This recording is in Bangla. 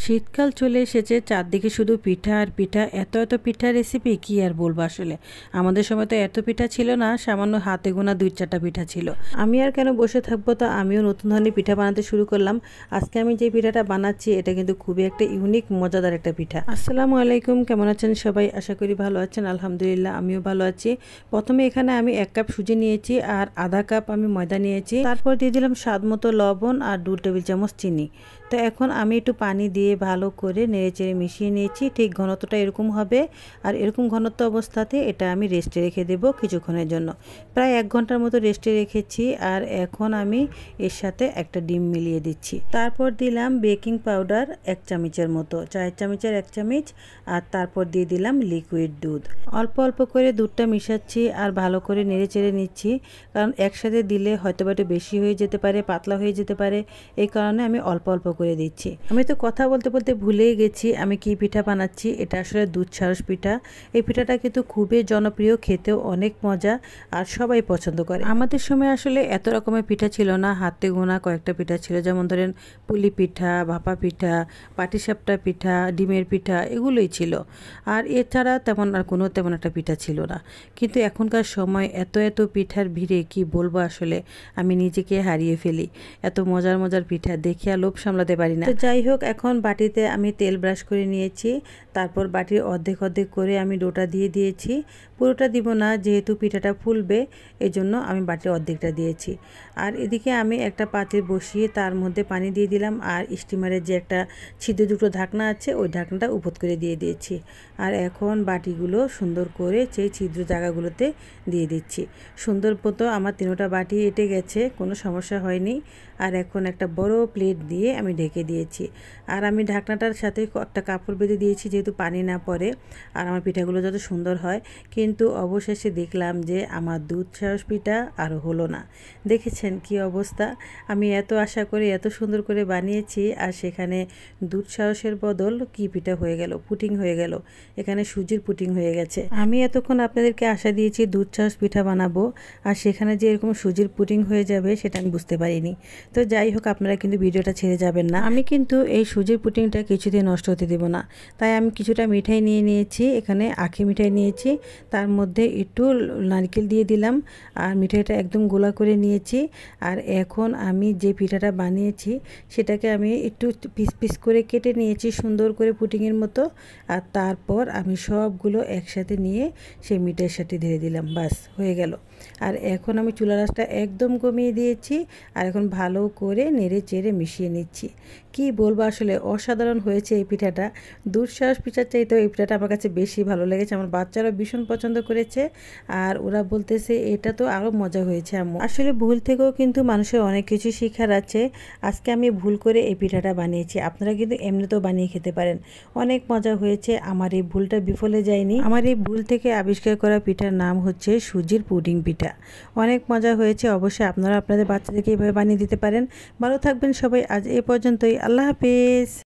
শীতকাল চলে এসেছে, চারদিকে শুধু পিঠা আর পিঠা। এত এত পিঠা রেসিপি কি আর বলবো আসলে। আমাদের সময় তো এত পিঠা ছিল না, সামান্য হাতে গোনা 2-4টা পিঠা ছিল। আমি আর কেন বসে থাকবো, তো আমিও নতুন ধরনের পিঠা বানাতে শুরু করলাম। আজকে আমি যে পিঠাটা বানাচ্ছি এটা কিন্তু খুবই একটা ইউনিক মজাদার একটা পিঠা। আসসালামু আলাইকুম, কেমন আছেন সবাই? আশা করি ভালো আছেন। আলহামদুলিল্লাহ আমিও ভালো আছি। প্রথমে এখানে আমি 1 কাপ সুজি নিয়েছি আর আধা কাপ আমি ময়দা নিয়েছি। তারপর দিয়ে দিলাম স্বাদ মতো লবণ আর 2 টেবিল চামচ চিনি। তো এখন আমি একটু পানি দিয়ে ভালো করে নেড়েচেড়ে মিশিয়ে নিয়েছি। ঠিক ঘনত্বটা এরকম হবে, আর এরকম ঘনত্ব অবস্থাতে এটা আমি রেস্টে রেখে দেব কিছুক্ষণের জন্য। প্রায় 1 ঘন্টার মতো রেস্টে রেখেছি। আর এখন আমি এর সাথে একটা ডিম মিলিয়ে দিচ্ছি। তারপর দিলাম বেকিং পাউডার 1 চামচের মতো, চায়ের চামচের 1 চামচ। আর তারপর দিয়ে দিলাম লিকুইড দুধ। অল্প অল্প করে দুধটা মিশাচ্ছি আর ভালো করে নেড়েচেড়ে নিচ্ছি, কারণ একসাথে দিলে হয়তো বা একটু বেশি হয়ে যেতে পারে, পাতলা হয়ে যেতে পারে। এই কারণে আমি অল্প অল্প করে দিচ্ছি। আমি তো কথা বলতে বলতে ভুলেই গেছি আমি কি পিঠা বানাচ্ছি। এটা আসলে দুধ সারস পিঠা। এই পিঠাটা কিন্তু খুবই জনপ্রিয়, খেতেও অনেক মজা আর সবাই পছন্দ করে। আমাদের সময় আসলে এত রকমের পিঠা ছিল না, হাতে গোনা কয়েকটা পিঠা ছিল। যেমন ধরেন পুলি পিঠা, ভাপা পিঠা, পাটিসাপটা পিঠা, ডিমের পিঠা, এগুলোই ছিল। আর এছাড়া তেমন একটা পিঠা ছিল না। কিন্তু এখনকার সময় এত এত পিঠার ভিড়ে কি বলবো আসলে, আমি নিজেকে হারিয়ে ফেলি। এত মজার মজার পিঠা দেখে আর লোভ সামলাতে পারি না। তো যাই হোক, এখন বাটিতে আমি তেল ব্রাশ করে নিয়েছি। তারপর বাটির অর্ধেক অর্ধেক করে আমি ডোটা দিয়ে দিয়েছি। পুরোটা দিব না, যেহেতু পিঠাটা ফুলবে, এই জন্য আমি বাটির অর্ধেকটা দিয়েছি। আর এদিকে আমি একটা পাত্রে বসিয়ে তার মধ্যে পানি দিয়ে দিলাম, আর স্টিমারের যে একটা ছিদ্র দুটো ঢাকনা আছে ওই ঢাকনাটা উপর করে দিয়ে দিয়েছি। আর এখন বাটিগুলো সুন্দর করে সেই ছিদ্র জায়গাগুলোতে দিয়ে দিচ্ছি। সুন্দর মতো আমার 3টা বাটি এঁটে গেছে, কোনো সমস্যা হয়নি। আর এখন একটা বড় প্লেট দিয়ে আমি ঢেকে দিয়েছি। আর আমি ঢাকনাটার সাথে একটা কাপড় বেঁধে দিয়েছি, যেহেতু পানি না পড়ে আর আমার পিঠাগুলো যত সুন্দর হয়। কিন্তু অবশেষে দেখলাম যে আমার দুধ সারস পিঠা আর হলো না। দেখেছেন কি অবস্থা। আমি এত আশা করে এত সুন্দর করে বানিয়েছি, আর সেখানে দুধ সারসের বদল কি পিঠা হয়ে গেল, পুটিং হয়ে গেল। এখানে সুজির পুটিং হয়ে গেছে। আমি এতক্ষণ আপনাদেরকে আশা দিয়েছি দুধ সারস পিঠা বানাবো, আর সেখানে যে এরকম সুজির পুটিং হয়ে যাবে সেটা আমি বুঝতে পারিনি। তো যাই হোক, আপনারা কিন্তু ভিডিওটা ছেড়ে যাবেন না। আমি কিন্তু এই সুজির পুটিংটা কিছুদিন নষ্ট হতে দেব না। তাই আমি কিছুটা মিঠাই নিয়ে নিয়েছি, এখানে আখি মিঠাই নিয়েছি। তার মধ্যে একটু নারকেল দিয়ে দিলাম, আর মিঠাইটা একদম গোলা করে নিয়েছি। আর এখন আমি যে পিঠাটা বানিয়েছি সেটাকে আমি একটু পিস পিস করে কেটে নিয়েছি, সুন্দর করে পুটিংয়ের মতো। আর তারপর আমি সবগুলো একসাথে নিয়ে সেই মিঠাইয়ের সাথে ঢেলে দিলাম, বাস হয়ে গেল। আর এখন আমি চুলার আঁচটা একদম কমিয়ে দিয়েছি, আর এখন ভালো করে নেড়ে চেড়ে মিশিয়ে নিচ্ছি। কি বলবো আসলে, অসাধারণ হয়েছে এই পিঠাটা। দুধ সারস পিঠার চাইতেও এই পিঠাটা আমার কাছে বেশি ভালো লেগেছে। আমার বাচ্চারা ভীষণ পছন্দ করেছে, আর ওরা বলতেছে এটা তো আরও মজা হয়েছে আম্মু। আসলে ভুল থেকেও কিন্তু মানুষের অনেক কিছু শেখার আছে। আজকে আমি ভুল করে এই পিঠাটা বানিয়েছি, আপনারা কিন্তু এমনিতেও বানিয়ে খেতে পারেন, অনেক মজা হয়েছে। আমার এই ভুলটা বিফলে যায়নি। আমার এই ভুল থেকে আবিষ্কার করা পিঠার নাম হচ্ছে সুজির পুডিং পিঠা। অনেক মজা হয়েছে। অবশ্যই আপনারা আপনাদের বাচ্চাদেরকে এভাবে বানিয়ে দিতে পারেন। ভালো থাকবেন সবাই, আজ এ পর্যন্তই। আল্লাহ হাফেজ।